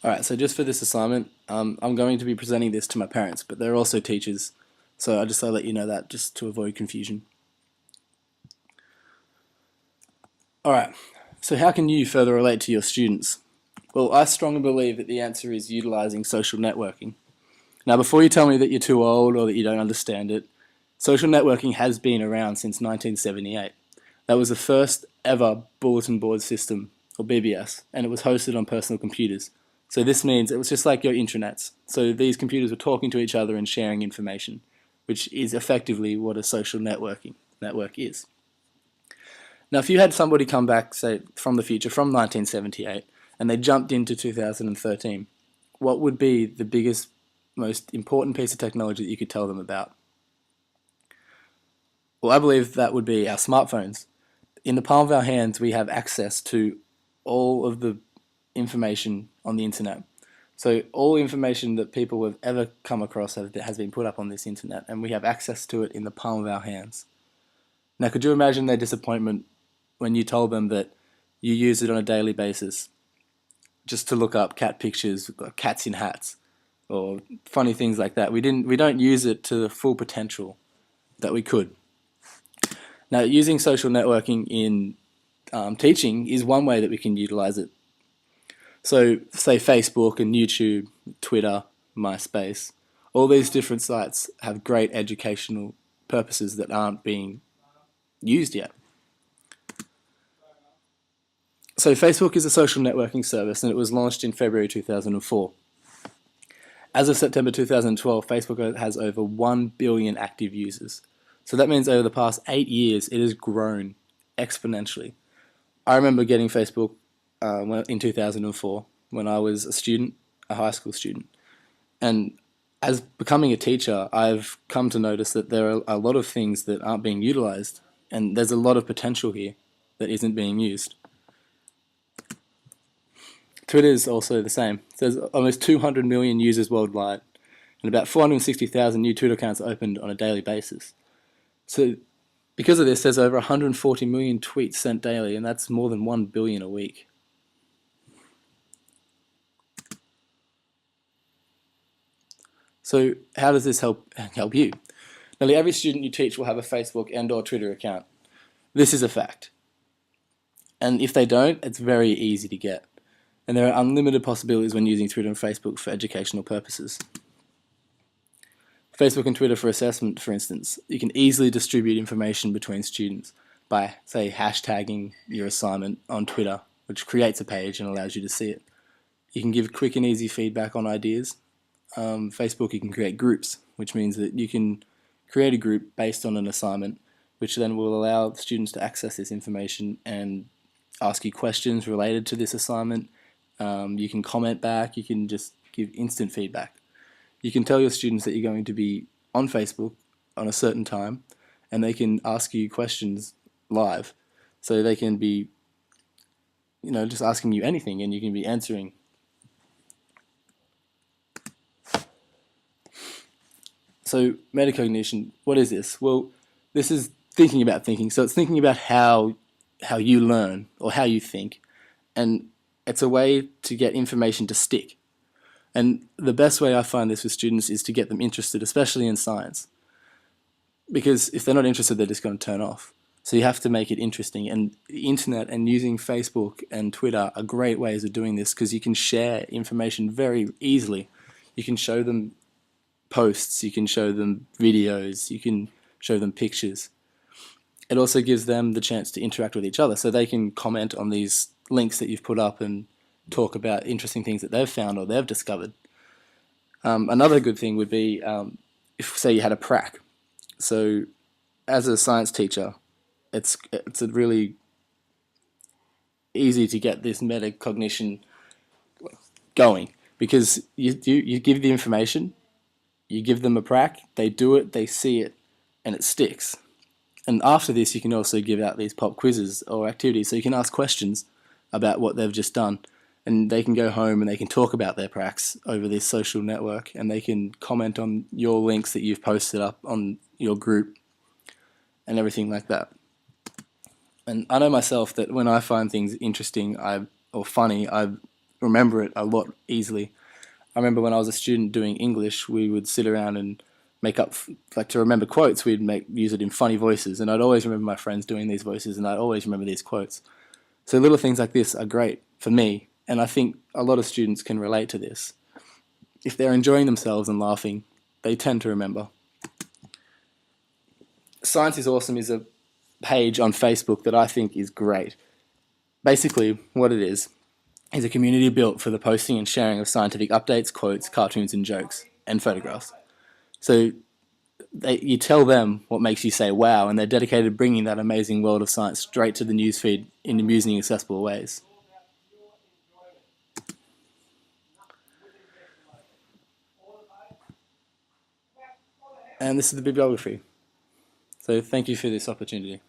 Alright, so just for this assignment, I'm going to be presenting this to my parents, but they're also teachers, so I just thought I'd let you know that just to avoid confusion. Alright, so how can you further relate to your students? Well, I strongly believe that the answer is utilizing social networking. Now, before you tell me that you're too old or that you don't understand it, social networking has been around since 1978. That was the first ever bulletin board system, or BBS, and it was hosted on personal computers. So this means it was just like your intranets. So these computers were talking to each other and sharing information, which is effectively what a social network is. Now, if you had somebody come back, say, from the future, from 1978, and they jumped into 2013, what would be the biggest, most important piece of technology that you could tell them about? Well, I believe that would be our smartphones. In the palm of our hands, we have access to all of the information on the internet. So all information that people have ever come across has been put up on this internet, and we have access to it in the palm of our hands. Now, could you imagine their disappointment when you told them that you use it on a daily basis just to look up cat pictures, cats in hats, or funny things like that? We don't use it to the full potential that we could. Now, using social networking in teaching is one way that we can utilize it. So, say Facebook and YouTube, Twitter, MySpace, all these different sites have great educational purposes that aren't being used yet. So Facebook is a social networking service, and it was launched in February 2004. As of September 2012, Facebook has over 1 billion active users. So that means over the past 8 years, it has grown exponentially. I remember getting Facebook in 2004 when I was a student, a high school student. And as becoming a teacher, I've come to notice that there are a lot of things that aren't being utilized, and there's a lot of potential here that isn't being used. Twitter is also the same. There's almost 200 million users worldwide, and about 460,000 new Twitter accounts are opened on a daily basis. So because of this, there's over 140 million tweets sent daily, and that's more than 1 billion a week. So how does this help you? Nearly every student you teach will have a Facebook and/or Twitter account. This is a fact. And if they don't, it's very easy to get. And there are unlimited possibilities when using Twitter and Facebook for educational purposes. Facebook and Twitter for assessment, for instance, you can easily distribute information between students by, say, hashtagging your assignment on Twitter, which creates a page and allows you to see it. You can give quick and easy feedback on ideas. Facebook, you can create groups, which means that you can create a group based on an assignment, which then will allow students to access this information and ask you questions related to this assignment. You can comment back, you can just give instant feedback. You can tell your students that you're going to be on Facebook on a certain time, and they can ask you questions live. So they can be, just asking you anything, and you can be answering. So metacognition, what is this? Well, this is thinking about thinking. So it's thinking about how you learn or how you think, and it's a way to get information to stick. And the best way I find this with students is to get them interested, especially in science. Because if they're not interested, they're just going to turn off. So you have to make it interesting. And the internet and using Facebook and Twitter are great ways of doing this because you can share information very easily. You can show them posts, you can show them videos, you can show them pictures. It also gives them the chance to interact with each other, so they can comment on these links that you've put up and talk about interesting things that they've found or they've discovered. Another good thing would be if, say, you had a prac. So as a science teacher, it's really easy to get this metacognition going because you give the information, you give them a prac, they do it, they see it, and it sticks. And after this, you can also give out these pop quizzes or activities, so you can ask questions about what they've just done, and they can go home and they can talk about their pracs over this social network, and they can comment on your links that you've posted up on your group and everything like that. And I know myself that when I find things interesting or funny, I remember it a lot easily. I remember when I was a student doing English, we would sit around and make up, like to remember quotes, we'd use it in funny voices, and I'd always remember my friends doing these voices, and I'd always remember these quotes. So little things like this are great for me, and I think a lot of students can relate to this. If they're enjoying themselves and laughing, they tend to remember. Science is Awesome is a page on Facebook that I think is great. Basically, what it is a community built for the posting and sharing of scientific updates, quotes, cartoons, and jokes, and photographs. So you tell them what makes you say wow, and they're dedicated to bringing that amazing world of science straight to the newsfeed in amusing, accessible ways. And this is the bibliography. So thank you for this opportunity.